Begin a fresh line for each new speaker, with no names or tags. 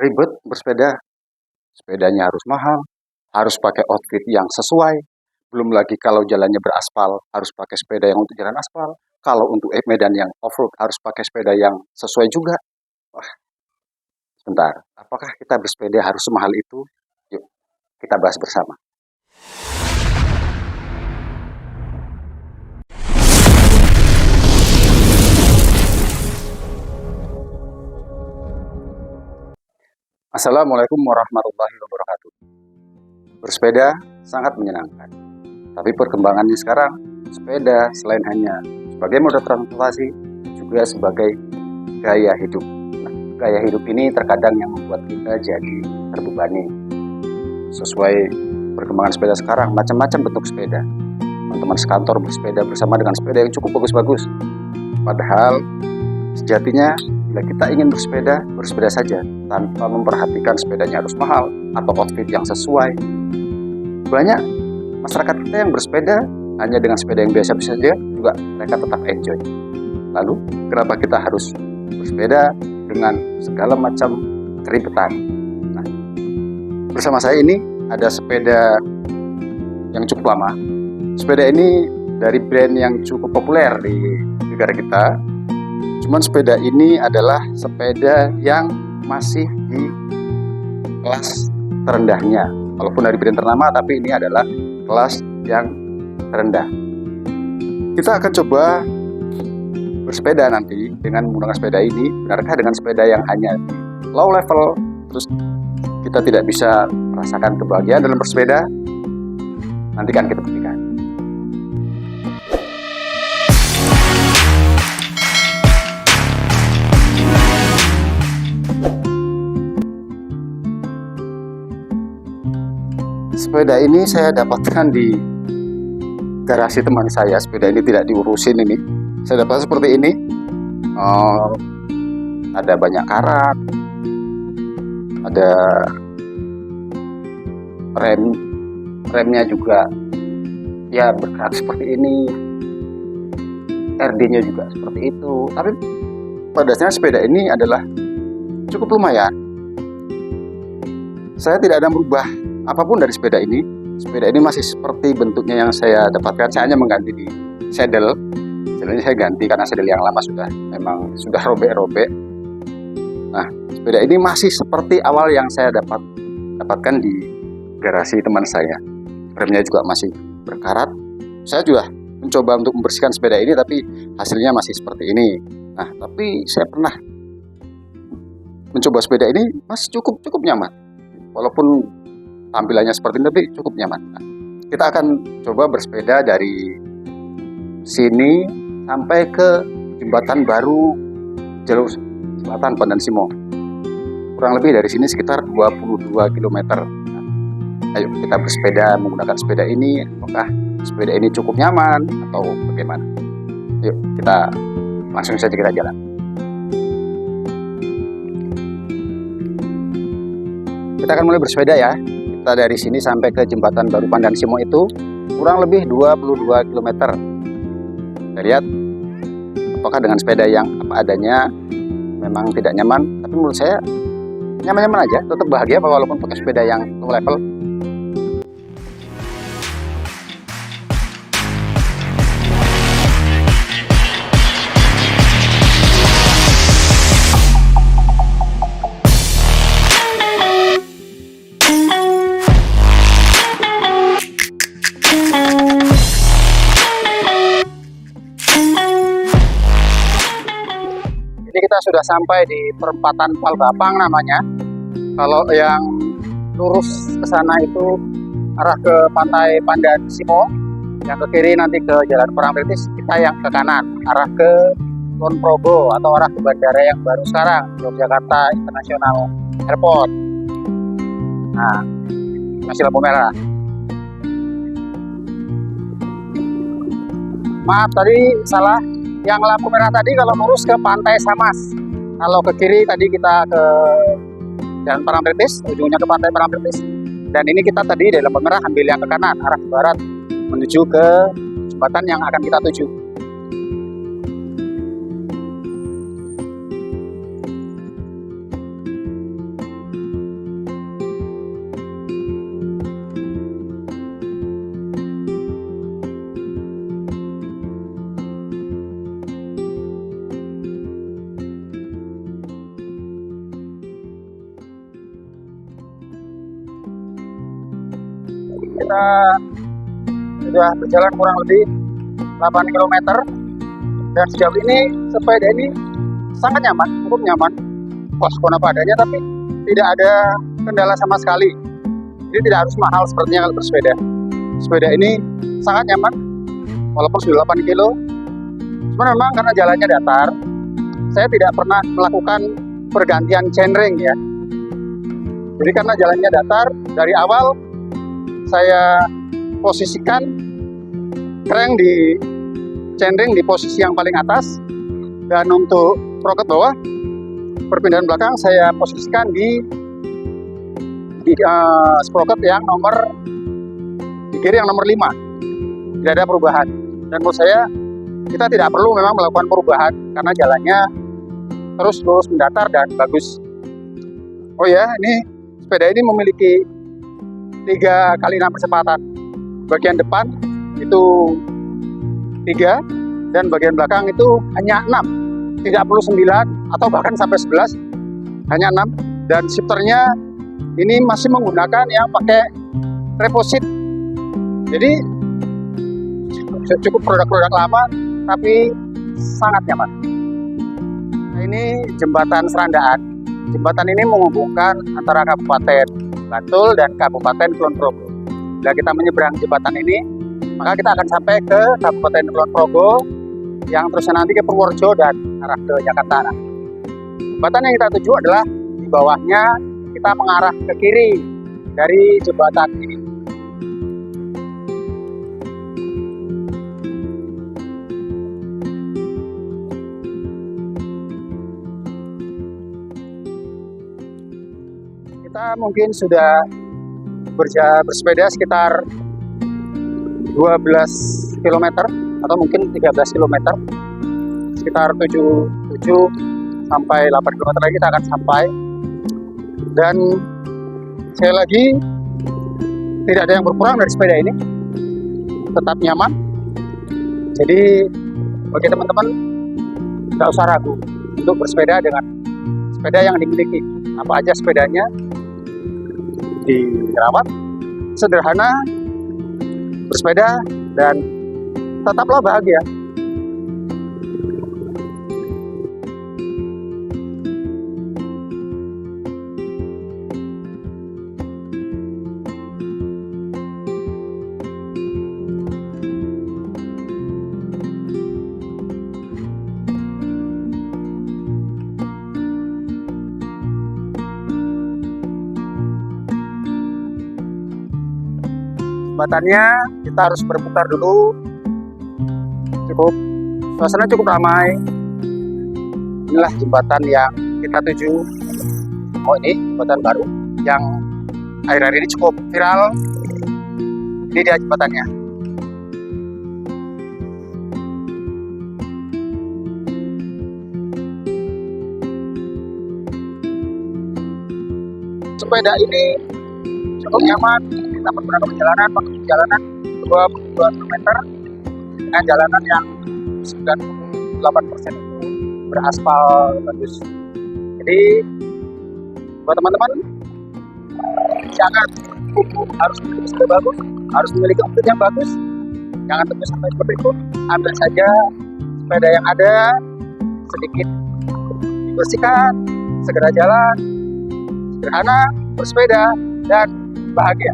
Ribet bersepeda, sepedanya harus mahal, harus pakai outfit yang sesuai. Belum lagi kalau jalannya beraspal, harus pakai sepeda yang untuk jalan aspal. Kalau untuk medan yang off-road, harus pakai sepeda yang sesuai juga. Wah, sebentar. Apakah kita bersepeda harus semahal itu? Yuk, kita bahas bersama. Assalamualaikum warahmatullahi wabarakatuh. Bersepeda sangat menyenangkan. Tapi perkembangannya sekarang, sepeda selain hanya sebagai moda transportasi, juga sebagai gaya hidup. Nah, gaya hidup ini terkadang yang membuat kita jadi terbebani. Sesuai perkembangan sepeda sekarang, macam-macam bentuk sepeda. Teman-teman sekantor bersepeda bersama dengan sepeda yang cukup bagus-bagus. Padahal sejatinya bila kita ingin bersepeda saja tanpa memperhatikan sepedanya harus mahal atau outfit yang sesuai. Banyak masyarakat kita yang bersepeda hanya dengan sepeda yang biasa-biasa saja juga mereka tetap enjoy. Lalu kenapa kita harus bersepeda dengan segala macam keribetan? Nah, bersama saya ini ada sepeda yang cukup lama. Sepeda ini dari brand yang cukup populer di negara kita. Cuman sepeda ini adalah sepeda yang masih di kelas terendahnya. Walaupun dari brand ternama, tapi ini adalah kelas yang terendah. Kita akan coba bersepeda nanti dengan menggunakan sepeda ini. Benarkah dengan sepeda yang hanya low level, terus kita tidak bisa merasakan kebahagiaan dalam bersepeda? Nanti kan kita buktikan. Sepeda ini saya dapatkan di garasi teman saya. Sepeda ini tidak diurusin ini. Saya dapat seperti ini. Ada banyak karat, ada remnya juga ya berkarat seperti ini. RD-nya juga seperti itu. Tapi pada dasarnya sepeda ini adalah cukup lumayan. Saya tidak ada merubah apapun dari sepeda ini. Sepeda ini masih seperti bentuknya yang saya dapatkan. Saya hanya mengganti di saddle. Saddle-nya saya ganti karena saddle yang lama sudah robek-robek. Nah, sepeda ini masih seperti awal yang saya dapatkan di garasi teman saya. Remnya juga masih berkarat. Saya juga mencoba untuk membersihkan sepeda ini, tapi hasilnya masih seperti ini. Nah, tapi saya pernah mencoba sepeda ini masih cukup nyaman. Walaupun tampilannya seperti ini, tapi cukup nyaman. Nah, kita akan coba bersepeda dari sini sampai ke jembatan baru jalur selatan Pandan Simo. Kurang lebih dari sini sekitar 22 km. Nah, ayo kita bersepeda menggunakan sepeda ini. Apakah sepeda ini cukup nyaman atau bagaimana? Yuk kita langsung saja kita jalan. Kita akan mulai bersepeda ya. Kita dari sini sampai ke jembatan baru Pandan Simo itu kurang lebih 22 km. Kita lihat apakah dengan sepeda yang apa adanya memang tidak nyaman, tapi menurut saya nyaman-nyaman aja, tetap bahagia walaupun pakai sepeda yang low level. Ini kita sudah sampai di perempatan Palbapang namanya. Kalau yang lurus ke sana itu arah ke pantai Pandan Simo, yang ke kiri nanti ke Jalan Parangtritis. Kita yang ke kanan arah ke Kulon Progo atau arah ke bandara yang baru sekarang, Yogyakarta International Airport. Nah, masih lampu merah. Maaf tadi salah. Yang lampu merah tadi kalau lurus ke Pantai Samas. Kalau ke kiri tadi kita ke Jalan Parangtritis, ujungnya ke Pantai Parangtritis. Dan ini kita tadi dari lampu merah ambil yang ke kanan, arah ke barat, menuju ke jembatan yang akan kita tuju. Kita sudah berjalan kurang lebih 8 km dan sejauh ini sepeda ini sangat nyaman, cukup nyaman, poskon apa adanya, tapi tidak ada kendala sama sekali. Jadi tidak harus mahal sepertinya kalau bersepeda. Sepeda ini sangat nyaman walaupun sudah 8 kilo. Cuma memang karena jalannya datar, saya tidak pernah melakukan pergantian chainring ya. Jadi karena jalannya datar, dari awal saya posisikan crank di chainring di posisi yang paling atas, dan untuk sprocket bawah perpindahan belakang saya posisikan di sprocket yang nomor di kiri yang nomor 5. Tidak ada perubahan, dan menurut saya kita tidak perlu memang melakukan perubahan karena jalannya terus lurus mendatar dan bagus. Oh ya, ini sepeda ini memiliki 3 kali 6 percepatan. Bagian depan itu 3 dan bagian belakang itu hanya 6. Tidak perlu 9 atau bahkan sampai 11, hanya 6. Dan shifternya ini masih menggunakan yang pakai reposit. Jadi cukup produk-produk lama tapi sangat nyaman. Nah, ini jembatan Serandaan. Jembatan ini menghubungkan antara Kabupaten Bantul dan Kabupaten Kulon Progo. Bila kita menyeberang jembatan ini, maka kita akan sampai ke Kabupaten Kulon Progo yang terusnya nanti ke Purworejo dan arah ke Jakarta. Jembatan yang kita tuju adalah di bawahnya, kita mengarah ke kiri dari jembatan ini. Kita mungkin sudah bersepeda sekitar 12 km atau mungkin 13 km, sekitar 7 sampai 8 km lagi kita akan sampai. Dan sekali lagi, tidak ada yang berkurang dari sepeda ini, tetap nyaman. Jadi bagi teman-teman tidak usah ragu untuk bersepeda dengan sepeda yang dimiliki. Apa aja sepedanya, dirawat, sederhana, bersepeda, dan tetaplah bahagia. Jembatannya kita harus berputar dulu. Suasana cukup ramai. Inilah jembatan yang kita tuju. Oh, ini jembatan baru yang akhir-akhir ini cukup viral. Ini dia jembatannya. Sepeda ini cukup nyaman. Kita menggunakan perjalanan 22 km dengan jalanan yang 98% itu beraspal bagus. Jadi buat teman-teman, jangan harus memiliki sepeda bagus, harus memiliki outfit yang bagus. Jangan tunggu sampai seperti itu. Ambil saja sepeda yang ada, sedikit dibersihkan, segera jalan, sederhana, bersepeda, dan bahagia.